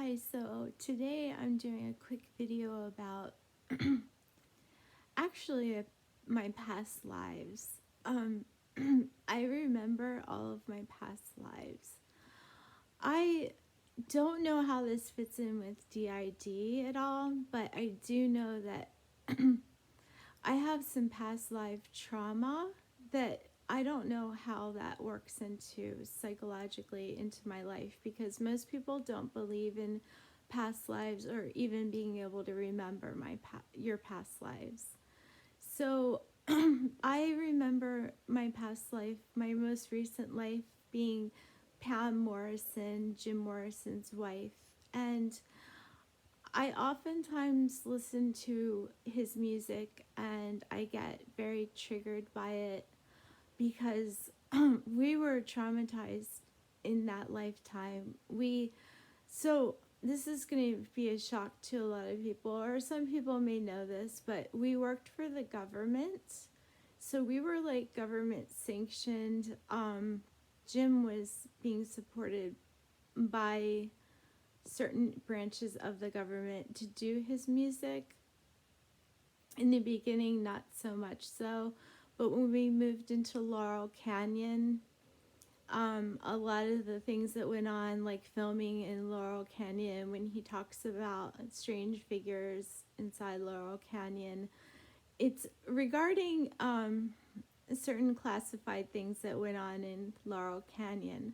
Hi, so today I'm doing a quick video about actually my past lives. Um, I remember all of my past lives. I don't know how this fits in with DID at all, but I do know that I have some past life trauma that I don't know how that works into psychologically into my life, because most people don't believe in past lives or even being able to remember your past lives. So I remember my past life, my most recent life, being Pam Morrison, Jim Morrison's wife. And I oftentimes listen to his music and I get very triggered by it because we were traumatized in that lifetime. So this is going to be a shock to a lot of people, or some people may know this, but we worked for the government. So we were like government sanctioned. Jim was being supported by certain branches of the government to do his music. In the beginning, not so much so, but when we moved into Laurel Canyon, a lot of the things that went on, like filming in Laurel Canyon, when he talks about strange figures inside Laurel Canyon, it's regarding certain classified things that went on in Laurel Canyon.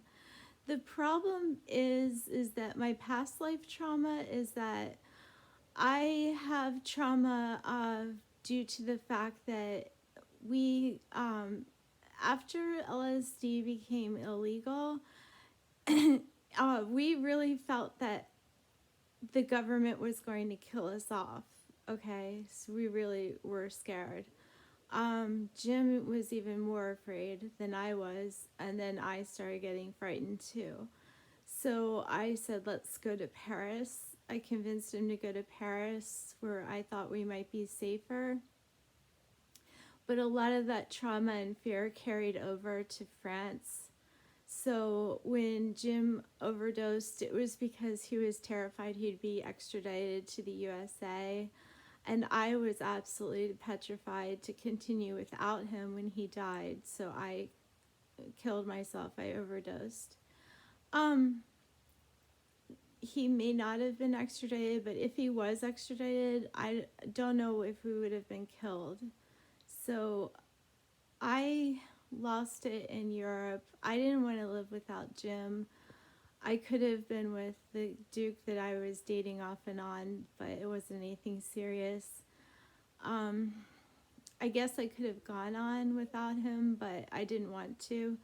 The problem is that my past life trauma is that I have trauma due to the fact that we, after LSD became illegal, we really felt that the government was going to kill us off. Okay, so we really were scared. Jim was even more afraid than I was, and then I started getting frightened too. So I said, let's go to Paris. I convinced him to go to Paris, where I thought we might be safer. But a lot of that trauma and fear carried over to France. So when Jim overdosed, it was because he was terrified he'd be extradited to the USA. And I was absolutely petrified to continue without him when he died. So I killed myself. I overdosed. He may not have been extradited, but if he was extradited, I don't know if we would have been killed. So I lost it in Europe. I didn't want to live without Jim. I could have been with the Duke that I was dating off and on, but it wasn't anything serious. I guess I could have gone on without him, but I didn't want to.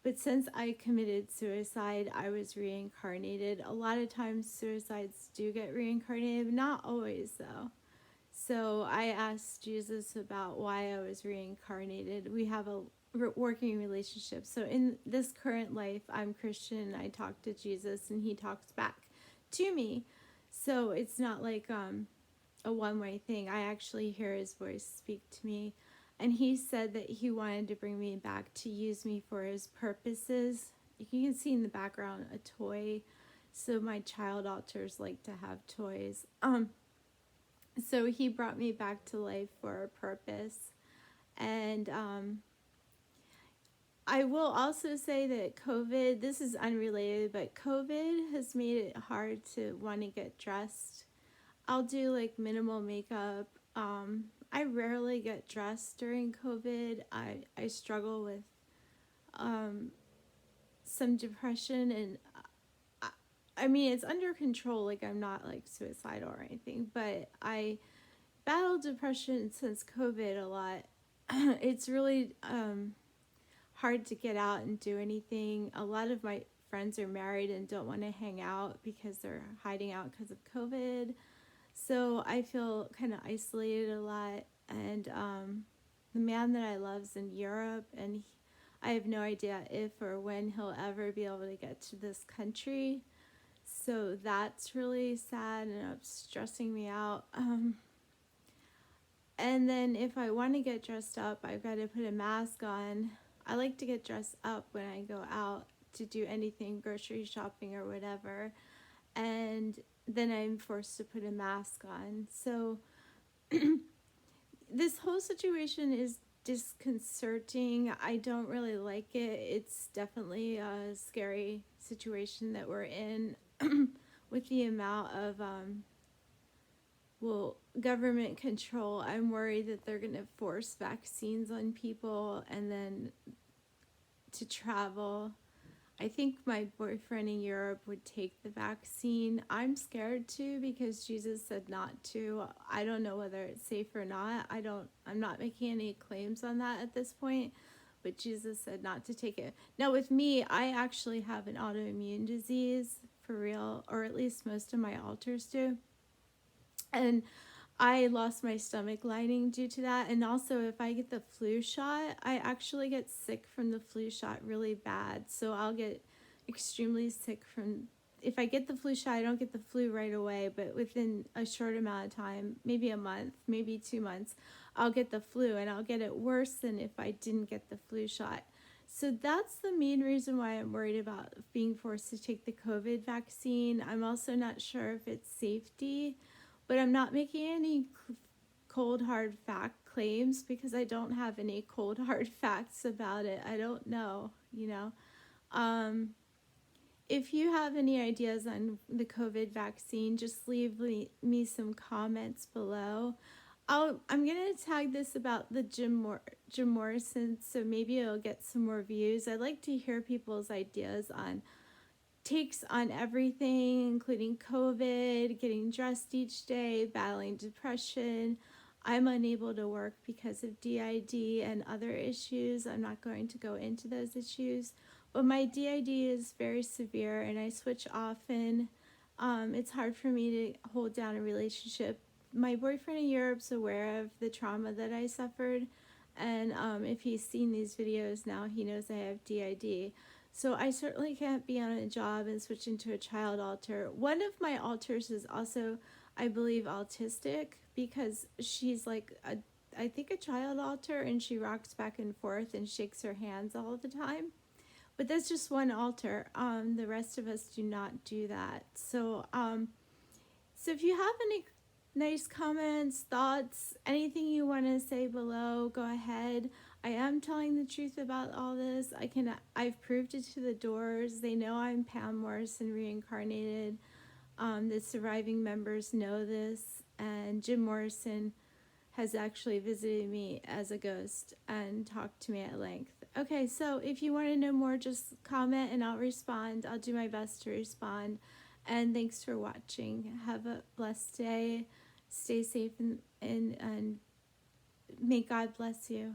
But since I committed suicide, I was reincarnated. A lot of times suicides do get reincarnated, not always though. So I asked Jesus about why I was reincarnated. We have a working relationship. So in this current life, I'm Christian. I talk to Jesus and he talks back to me. So it's not like a one-way thing. I actually hear his voice speak to me. And he said that he wanted to bring me back to use me for his purposes. You can see in the background a toy. So my child alters like to have toys. So he brought me back to life for a purpose. And I will also say that COVID, this is unrelated, but COVID has made it hard to want to get dressed. I'll do like minimal makeup. I rarely get dressed during COVID. I struggle with some depression, and I mean, it's under control. Like, I'm not like suicidal or anything, but I battled depression since COVID a lot. It's really hard to get out and do anything. A lot of my friends are married and don't want to hang out because they're hiding out because of COVID. So I feel kind of isolated a lot. And the man that I love is in Europe, and I have no idea if or when he'll ever be able to get to this country. So that's really sad and it's stressing me out. And then if I want to get dressed up, I've got to put a mask on. I like to get dressed up when I go out to do anything, grocery shopping or whatever. and then I'm forced to put a mask on. So this whole situation is disconcerting. I don't really like it. It's definitely a scary situation that we're in with the amount of government control. I'm worried that they're going to force vaccines on people and then to travel. I think my boyfriend in Europe would take the vaccine. I'm scared too because Jesus said not to. I don't know whether it's safe or not. I'm not making any claims on that at this point, but Jesus said not to take it. Now with me, I actually have an autoimmune disease for real, or at least most of my altars do. And I lost my stomach lining due to that. And also, if I get the flu shot, I actually get sick from the flu shot really bad. So I'll get extremely sick from, if I get the flu shot, I don't get the flu right away, but within a short amount of time, maybe a month, maybe 2 months, I'll get the flu, and I'll get it worse than if I didn't get the flu shot. So that's the main reason why I'm worried about being forced to take the COVID vaccine. I'm also not sure if it's safety, but I'm not making any cold hard fact claims because I don't have any cold hard facts about it. I don't know, you know. If you have any ideas on the COVID vaccine, just leave me some comments below. I'm going to tag this about the Jim Morrison, so maybe it'll get some more views. I'd like to hear people's ideas on takes on everything, including COVID, getting dressed each day, battling depression. I'm unable to work because of DID and other issues. I'm not going to go into those issues, but my DID is very severe and I switch often. It's hard for me to hold down a relationship. My boyfriend in Europe's aware of the trauma that I suffered, and if he's seen these videos now, he knows I have DID. So I certainly can't be on a job and switch into a child altar. One of my altars is also, I believe, autistic because she's like, I think a child altar, and she rocks back and forth and shakes her hands all the time. But that's just one altar. The rest of us do not do that. So if you have any nice comments, thoughts, anything you want to say below, go ahead. I am telling the truth about all this. I've proved it to the doors. They know I'm Pam Morrison reincarnated. The surviving members know this, and Jim Morrison has actually visited me as a ghost and talked to me at length. Okay, so if you want to know more, just comment and I'll respond. I'll do my best to respond. And thanks for watching. Have a blessed day. Stay safe and may God bless you.